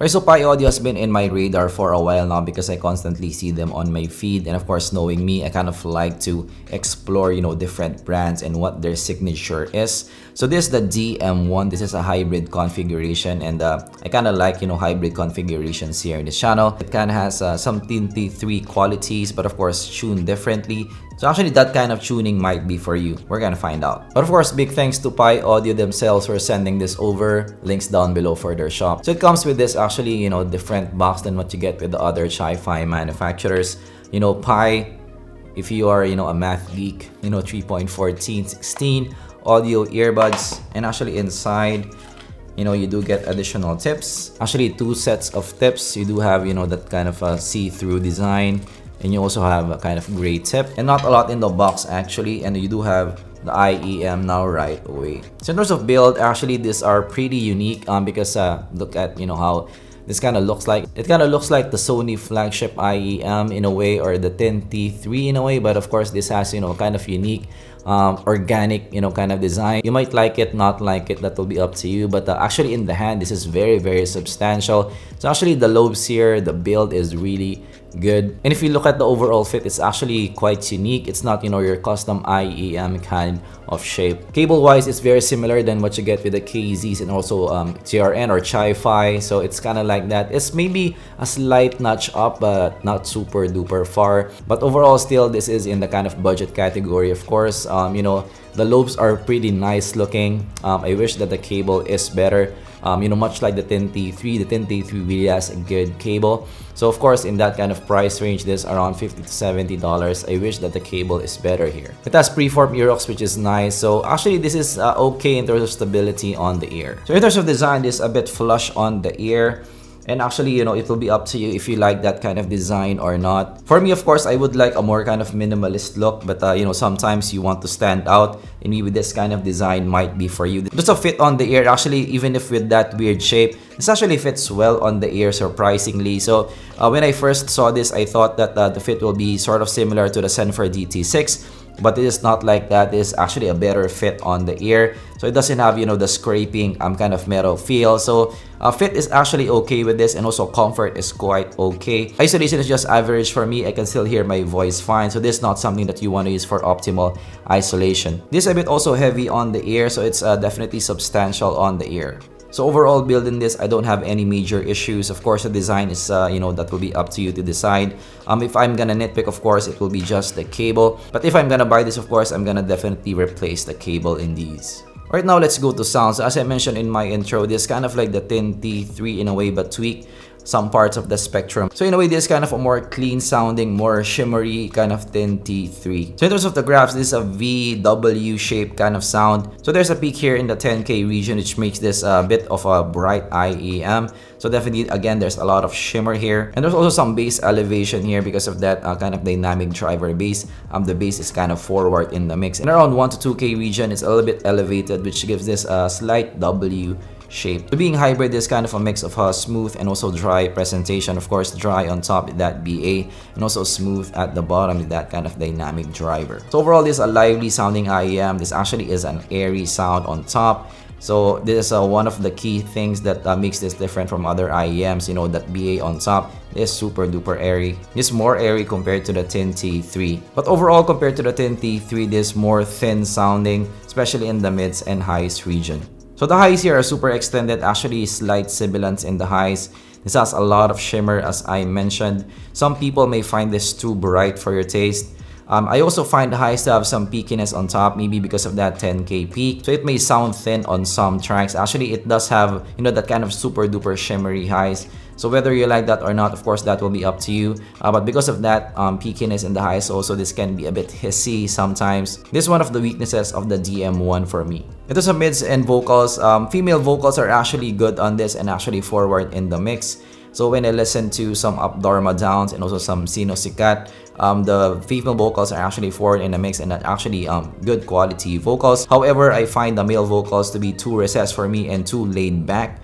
Alright, so PAIAUDIO has been in my radar for a while now because I constantly see them on my feed, and of course, knowing me, I kind of like to explore, different brands and what their signature is. So this is the DM1. This is a hybrid configuration, and I kind of like, hybrid configurations here in this channel. It kind of has some TFZ qualities, but of course, tuned differently. So actually, that kind of tuning might be for you. We're gonna find out. But of course, big thanks to PAIAUDIO themselves for sending this over. Links down below for their shop. So it comes with this actually, different box than what you get with the other Chi-Fi manufacturers. Pi, if you are, a math geek, 3.14, 16 audio earbuds, and actually inside, you do get additional tips. Actually, 2 sets of tips. You do have, that kind of a see-through design. And you also have a kind of gray tip, and not a lot in the box actually, and you do have the IEM now right away. So in terms of build, actually these are pretty unique because look at how this kind of looks like. It kind of looks like the Sony flagship IEM in a way, or the 10T3 in a way, but of course this has kind of unique organic kind of design. You might like it, not like it, that will be up to you, but actually in the hand this is very, very substantial. So actually the lobes here, the build is really good, and if you look at the overall fit, it's actually quite unique. It's not your custom IEM kind of shape. Cable wise, it's very similar than what you get with the KZs and also TRN or Chi-Fi, so it's kind of like that. It's maybe a slight notch up, but not super duper far. But overall, still this is in the kind of budget category. Of course, the lobes are pretty nice looking. I wish that the cable is better. Much like the 10T3, the 10T3 really has a good cable. So of course, in that kind of price range, this around $50 to $70. I wish that the cable is better here. It has preformed earlocks, which is nice. So actually, this is okay in terms of stability on the ear. So in terms of design, this is a bit flush on the ear. And actually, it will be up to you if you like that kind of design or not. For me, of course, I would like a more kind of minimalist look, but sometimes you want to stand out, and maybe this kind of design might be for you. Just a fit on the ear, actually, even if with that weird shape, this actually fits well on the ear, surprisingly. So when I first saw this, I thought that the fit will be sort of similar to the Zenfone DT6. But it is not like that. It is actually a better fit on the ear. So it doesn't have, the scraping kind of metal feel. So fit is actually okay with this, and also comfort is quite okay. Isolation is just average for me. I can still hear my voice fine. So this is not something that you want to use for optimal isolation. This is a bit also heavy on the ear, so it's definitely substantial on the ear. So overall, building this, I don't have any major issues. Of course, the design is, that will be up to you to decide. If I'm gonna nitpick, of course, it will be just the cable. But if I'm gonna buy this, of course, I'm gonna definitely replace the cable in these. Right now, let's go to sound. So as I mentioned in my intro, this is kind of like the 10T3 in a way, but tweak some parts of the spectrum. So in a way, this is kind of a more clean sounding, more shimmery kind of 10T3. So in terms of the graphs, this is a VW shape kind of sound. So there's a peak here in the 10K region, which makes this a bit of a bright IEM. So definitely, again, there's a lot of shimmer here. And there's also some bass elevation here because of that kind of dynamic driver bass. The bass is kind of forward in the mix. And around 1 to 2K region, it's a little bit elevated, which gives this a slight W shape. So being hybrid is kind of a mix of smooth and also dry presentation. Of course, dry on top with that BA, and also smooth at the bottom with that kind of dynamic driver. So overall, this is a lively sounding IEM. This actually is an airy sound on top. So this is one of the key things that makes this different from other IEMs. That BA on top is super duper airy. It's more airy compared to the 10T3. But overall, compared to the 10T3, this is more thin sounding, especially in the mids and highs region. So the highs here are super extended, actually slight sibilance in the highs. This has a lot of shimmer, as I mentioned. Some people may find this too bright for your taste. I also find the highs to have some peakiness on top, maybe because of that 10K peak. So it may sound thin on some tracks. Actually, it does have, that kind of super duper shimmery highs. So whether you like that or not, of course, that will be up to you. But because of that peakiness in the highs, also this can be a bit hissy sometimes. This is one of the weaknesses of the DM1 for me. In terms of mids and vocals, female vocals are actually good on this and actually forward in the mix. So when I listen to some Up Dharma Downs and also some Sino Sikat, the female vocals are actually forward in the mix and actually good quality vocals. However, I find the male vocals to be too recessed for me and too laid back.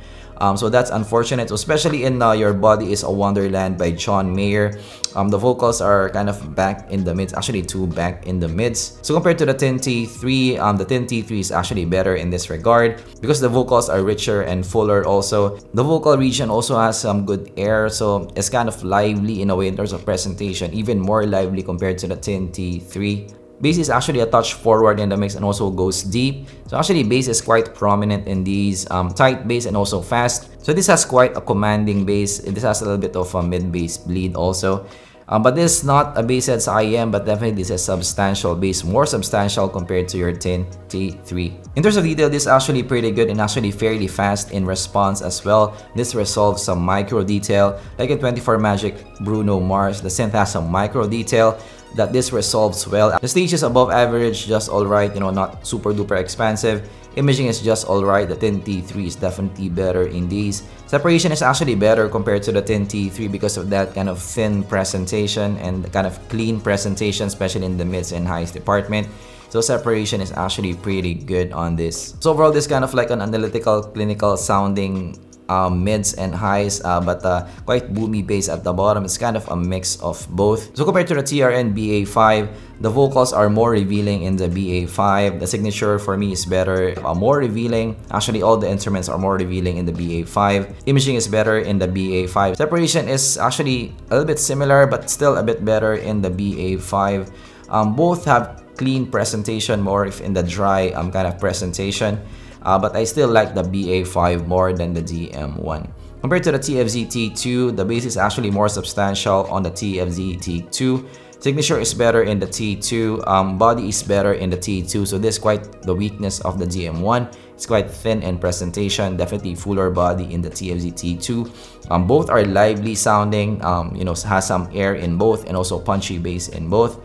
So that's unfortunate, especially in Your Body is a Wonderland by John Mayer. The vocals are kind of back in the mids, actually two back in the mids. So compared to the 10T3, the 10T3 is actually better in this regard because the vocals are richer and fuller also. The vocal region also has some good air, so it's kind of lively in a way in terms of presentation, even more lively compared to the 10T3. Bass is actually a touch forward in the mix and also goes deep. So actually bass is quite prominent in these, tight bass and also fast. So this has quite a commanding bass. This has a little bit of a mid-bass bleed also. But this is not a bass head's IEM, but definitely this is substantial bass, more substantial compared to your 10T3. In terms of detail, this is actually pretty good and actually fairly fast in response as well. This resolves some micro detail. Like in 24 Magic Bruno Mars, the synth has some micro detail that this resolves well. The stage is above average, just alright, not super duper expansive. Imaging is just alright. The 10T3 is definitely better in these. Separation is actually better compared to the 10T3 because of that kind of thin presentation and kind of clean presentation, especially in the mids and highs department. So separation is actually pretty good on this. So overall, this kind of like an analytical, clinical sounding mids and highs, but quite boomy bass at the bottom. It's kind of a mix of both. So compared to the TRN BA5, the vocals are more revealing in the BA5. The signature for me is better, more revealing. Actually, all the instruments are more revealing in the BA5. Imaging is better in the BA5. Separation is actually a little bit similar, but still a bit better in the BA5. Both have clean presentation, more if in the dry kind of presentation. But I still like the BA5 more than the DM1. Compared to the TFZ T2, the bass is actually more substantial on the TFZ T2. Signature is better in the T2, body is better in the T2, so this is quite the weakness of the DM1. It's quite thin in presentation, definitely fuller body in the TFZ T2. Both are lively sounding, has some air in both and also punchy bass in both.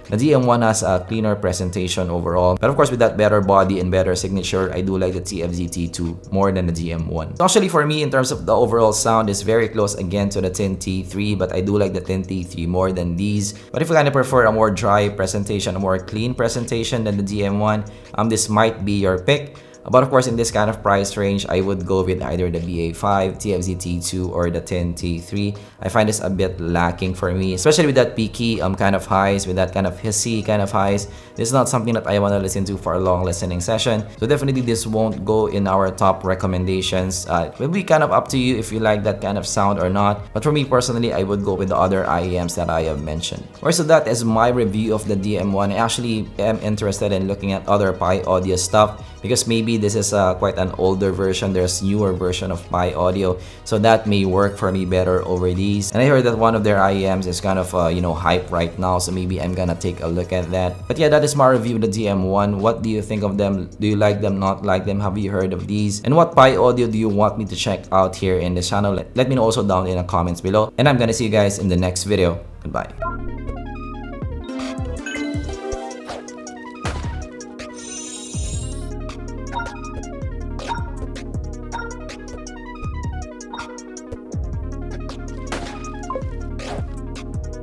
The DM1 has a cleaner presentation overall, but of course with that better body and better signature, I do like the TFZ T2 more than the DM1. So actually for me, in terms of the overall sound, is very close again to the 10T3, but I do like the 10T3 more than these. But if you kind of prefer a more dry presentation, a more clean presentation than the DM1, this might be your pick. But of course, in this kind of price range, I would go with either the BA5, TFZ T2, or the 10T3. I find this a bit lacking for me, especially with that peaky kind of highs, with that kind of hissy kind of highs. This is not something that I want to listen to for a long listening session. So definitely this won't go in our top recommendations. It will be kind of up to you if you like that kind of sound or not. But for me personally, I would go with the other IEMs that I have mentioned. Alright, so that is my review of the DM1. I actually am interested in looking at other PAIAUDIO stuff because maybe this is quite an older version. There's newer version of PAIAUDIO, so that may work for me better over these. And I heard that one of their IEMs is kind of hype right now, so maybe I'm gonna take a look at that. But yeah, that is my review of the DM1. What do you think of them? Do you like them, not like them? Have you heard of these? And what PAIAUDIO do you want me to check out here in this channel? Let me know also down in the comments below. And I'm gonna see you guys in the next video. Goodbye.